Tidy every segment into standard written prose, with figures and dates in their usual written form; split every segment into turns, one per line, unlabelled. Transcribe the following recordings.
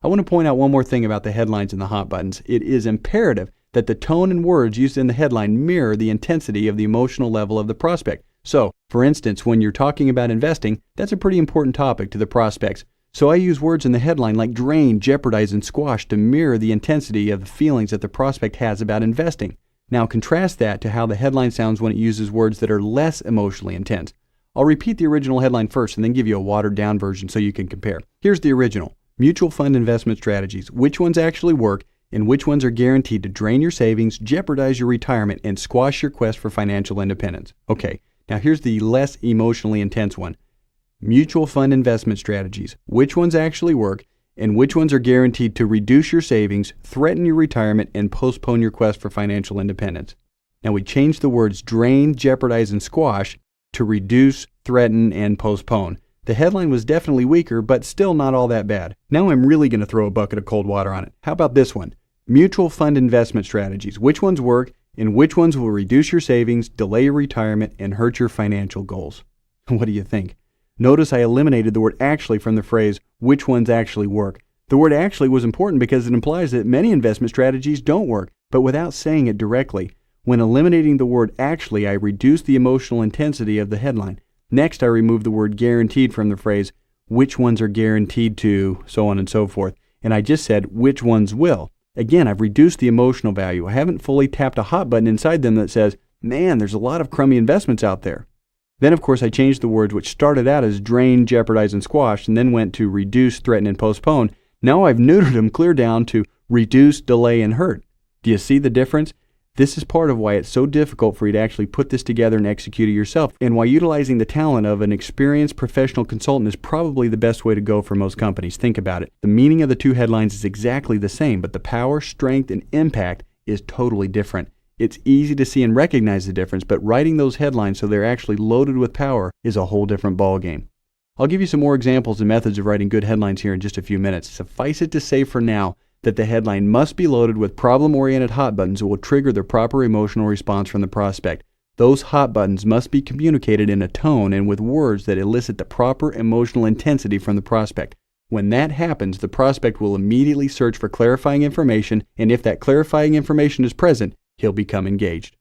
I want to point out one more thing about the headlines and the hot buttons. It is imperative that the tone and words used in the headline mirror the intensity of the emotional level of the prospect. So, for instance, when you're talking about investing, that's a pretty important topic to the prospects. So I use words in the headline like drain, jeopardize, and squash to mirror the intensity of the feelings that the prospect has about investing. Now contrast that to how the headline sounds when it uses words that are less emotionally intense. I'll repeat the original headline first and then give you a watered-down version so you can compare. Here's the original. Mutual fund investment strategies. Which ones actually work and which ones are guaranteed to drain your savings, jeopardize your retirement, and squash your quest for financial independence. Okay, now here's the less emotionally intense one. Mutual fund investment strategies. Which ones actually work and which ones are guaranteed to reduce your savings, threaten your retirement, and postpone your quest for financial independence. Now we changed the words drain, jeopardize, and squash to reduce, threaten, and postpone. The headline was definitely weaker, but still not all that bad. Now I'm really going to throw a bucket of cold water on it. How about this one? Mutual fund investment strategies. Which ones work and which ones will reduce your savings, delay your retirement, and hurt your financial goals? What do you think? Notice I eliminated the word actually from the phrase, which ones actually work. The word actually was important because it implies that many investment strategies don't work, but without saying it directly. When eliminating the word actually, I reduced the emotional intensity of the headline. Next, I removed the word guaranteed from the phrase, which ones are guaranteed to, so on and so forth. And I just said, which ones will. Again, I've reduced the emotional value. I haven't fully tapped a hot button inside them that says, man, there's a lot of crummy investments out there. Then, of course, I changed the words which started out as drain, jeopardize, and squash, and then went to reduce, threaten, and postpone. Now I've neutered them clear down to reduce, delay, and hurt. Do you see the difference? This is part of why it's so difficult for you to actually put this together and execute it yourself, and why utilizing the talent of an experienced professional consultant is probably the best way to go for most companies. Think about it. The meaning of the two headlines is exactly the same, but the power, strength, and impact is totally different. It's easy to see and recognize the difference, but writing those headlines so they're actually loaded with power is a whole different ballgame. I'll give you some more examples and methods of writing good headlines here in just a few minutes. Suffice it to say for now that the headline must be loaded with problem-oriented hot buttons that will trigger the proper emotional response from the prospect. Those hot buttons must be communicated in a tone and with words that elicit the proper emotional intensity from the prospect. When that happens, the prospect will immediately search for clarifying information, and if that clarifying information is present, he'll become engaged.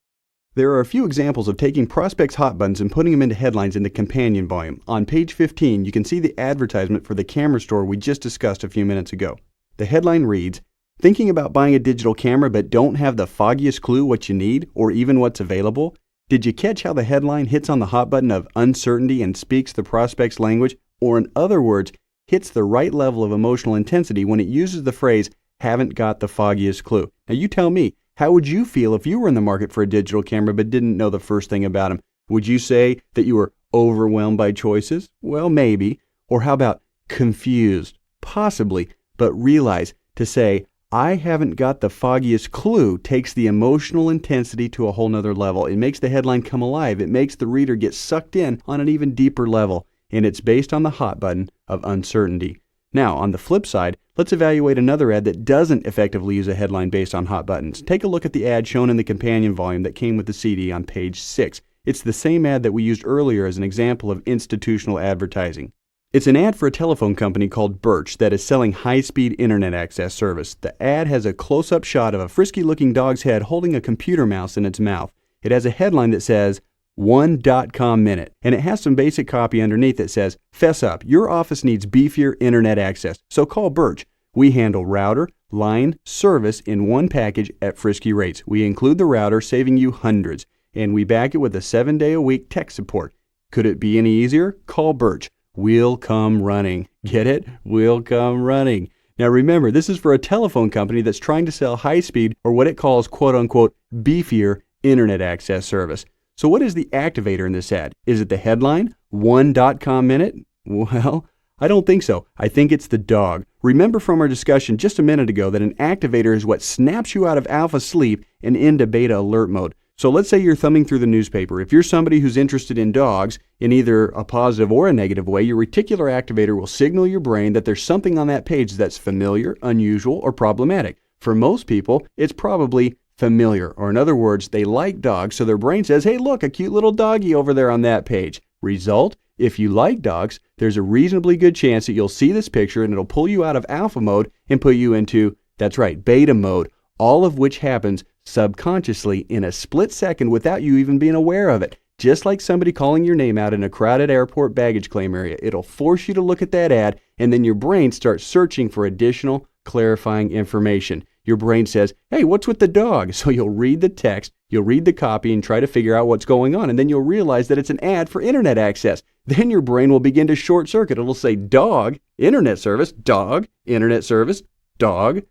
There are a few examples of taking prospects' hot buttons and putting them into headlines in the companion volume. On page 15, you can see the advertisement for the camera store we just discussed a few minutes ago. The headline reads, thinking about buying a digital camera but don't have the foggiest clue what you need or even what's available? Did you catch how the headline hits on the hot button of uncertainty and speaks the prospect's language, or in other words, hits the right level of emotional intensity when it uses the phrase, haven't got the foggiest clue? Now you tell me, how would you feel if you were in the market for a digital camera but didn't know the first thing about them? Would you say that you were overwhelmed by choices? Well, maybe. Or how about confused? Possibly. But realize to say, I haven't got the foggiest clue takes the emotional intensity to a whole nother level. It makes the headline come alive. It makes the reader get sucked in on an even deeper level. And it's based on the hot button of uncertainty. Now, on the flip side, let's evaluate another ad that doesn't effectively use a headline based on hot buttons. Take a look at the ad shown in the companion volume that came with the CD on page 6. It's the same ad that we used earlier as an example of institutional advertising. It's an ad for a telephone company called Birch that is selling high-speed internet access service. The ad has a close-up shot of a frisky-looking dog's head holding a computer mouse in its mouth. It has a headline that says, 1.com minute, and it has some basic copy underneath that says, fess up, your office needs beefier internet access, so call Birch. We handle router, line, service in one package at frisky rates. We include the router, saving you hundreds, and we back it with a 7-day-a-week tech support. Could it be any easier? Call Birch. We'll come running. Get it? We'll come running. Now remember, this is for a telephone company that's trying to sell high-speed, or what it calls quote-unquote beefier internet access service. So what is the activator in this ad? Is it the headline, 1.com minute? Well, I don't think so. I think it's the dog. Remember from our discussion just a minute ago that an activator is what snaps you out of alpha sleep and into beta alert mode. So let's say you're thumbing through the newspaper. If you're somebody who's interested in dogs in either a positive or a negative way, your reticular activator will signal your brain that there's something on that page that's familiar, unusual, or problematic. For most people, it's probably familiar, or in other words, they like dogs, so their brain says, hey, look, a cute little doggy over there on that page. Result, If you like dogs, there's a reasonably good chance that you'll see this picture and it'll pull you out of alpha mode and put you into, that's right, beta mode, all of which happens subconsciously in a split second without you even being aware of it. Just like somebody calling your name out in a crowded airport baggage claim area, it'll force you to look at that ad, and then your brain starts searching for additional clarifying information. Your brain says, hey, what's with the dog? So you'll read the text, you'll read the copy and try to figure out what's going on, and then you'll realize that it's an ad for internet access. Then your brain will begin to short circuit. It'll say dog, internet service, dog, internet service, dog,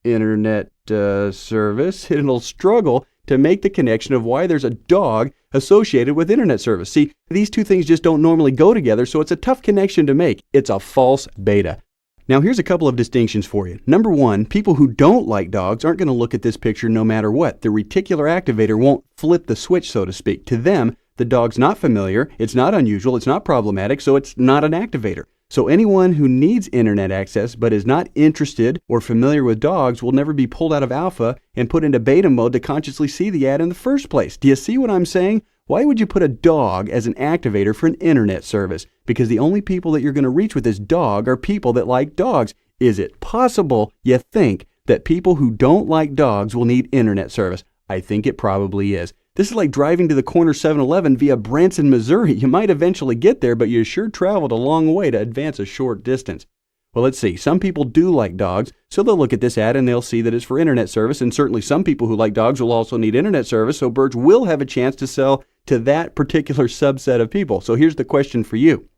internet service, and it'll struggle to make the connection of why there's a dog associated with internet service. See, these two things just don't normally go together, so it's a tough connection to make. It's a false beta. Now, here's a couple of distinctions for you. Number one, people who don't like dogs aren't going to look at this picture no matter what. The reticular activator won't flip the switch, so to speak. To them, the dog's not familiar, it's not unusual, it's not problematic, so it's not an activator. So anyone who needs internet access but is not interested or familiar with dogs will never be pulled out of alpha and put into beta mode to consciously see the ad in the first place. Do you see what I'm saying? Why would you put a dog as an activator for an internet service? Because the only people that you're going to reach with this dog are people that like dogs. Is it possible you think that people who don't like dogs will need internet service? I think it probably is. This is like driving to the corner 7-Eleven via Branson, Missouri. You might eventually get there, but you sure traveled a long way to advance a short distance. Well, let's see. Some people do like dogs, so they'll look at this ad and they'll see that it's for internet service, and certainly some people who like dogs will also need internet service, so Birch will have a chance to sell to that particular subset of people. So here's the question for you.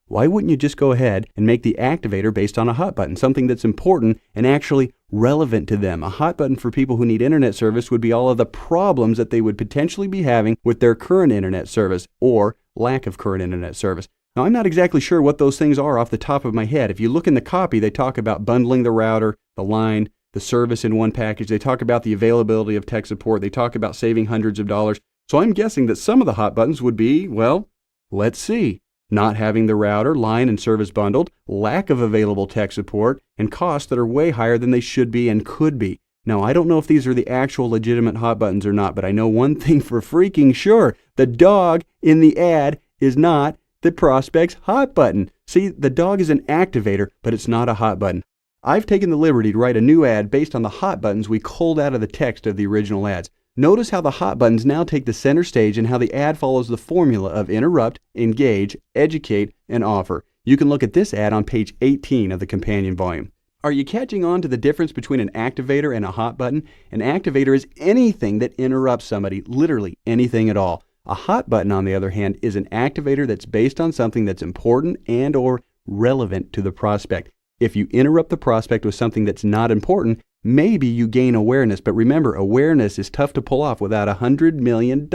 Why wouldn't you just go ahead and make the activator based on a hot button, something that's important and actually relevant to them? A hot button for people who need internet service would be all of the problems that they would potentially be having with their current internet service or lack of current internet service. Now, I'm not exactly sure what those things are off the top of my head. If you look in the copy, they talk about bundling the router, the line, the service in one package. They talk about the availability of tech support. They talk about saving hundreds of dollars. So I'm guessing that some of the hot buttons would be, well, let's see. Not having the router, line, and service bundled, lack of available tech support, and costs that are way higher than they should be and could be. Now, I don't know if these are the actual legitimate hot buttons or not, but I know one thing for freaking sure. The dog in the ad is not the prospect's hot button. See, the dog is an activator, but it's not a hot button. I've taken the liberty to write a new ad based on the hot buttons we culled out of the text of the original ads. Notice how the hot buttons now take the center stage and how the ad follows the formula of interrupt, engage, educate, and offer. You can look at this ad on page 18 of the companion volume. Are you catching on to the difference between an activator and a hot button? An activator is anything that interrupts somebody, literally anything at all. A hot button, on the other hand, is an activator that's based on something that's important and or relevant to the prospect. If you interrupt the prospect with something that's not important, maybe you gain awareness, but remember, awareness is tough to pull off without $100 million.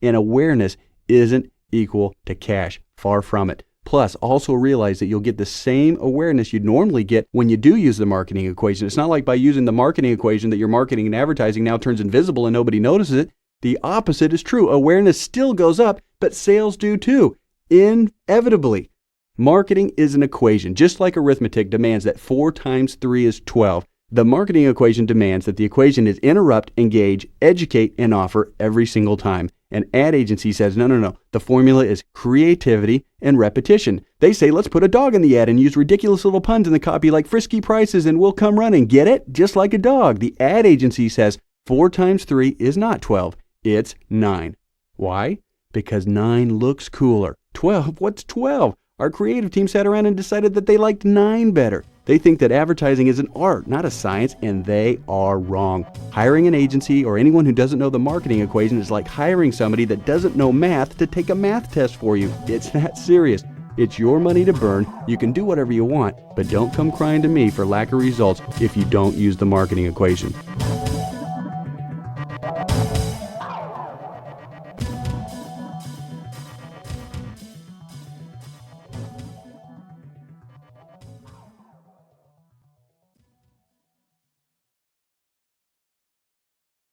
And awareness isn't equal to cash. Far from it. Plus, also realize that you'll get the same awareness you'd normally get when you do use the marketing equation. It's not like by using the marketing equation that your marketing and advertising now turns invisible and nobody notices it. The opposite is true. Awareness still goes up, but sales do too. Inevitably. Marketing is an equation, just like arithmetic demands that 4 times 3 is 12. The marketing equation demands that the equation is interrupt, engage, educate, and offer every single time. An ad agency says, no. The formula is creativity and repetition. They say, let's put a dog in the ad and use ridiculous little puns in the copy like frisky prices and we'll come running. Get it? Just like a dog. The ad agency says 4 times 3 is not 12. It's 9. Why? Because 9 looks cooler. 12? What's 12? Our creative team sat around and decided that they liked 9 better. They think that advertising is an art, not a science, and they are wrong. Hiring an agency or anyone who doesn't know the marketing equation is like hiring somebody that doesn't know math to take a math test for you. It's that serious. It's your money to burn. You can do whatever you want, but don't come crying to me for lack of results if you don't use the marketing equation.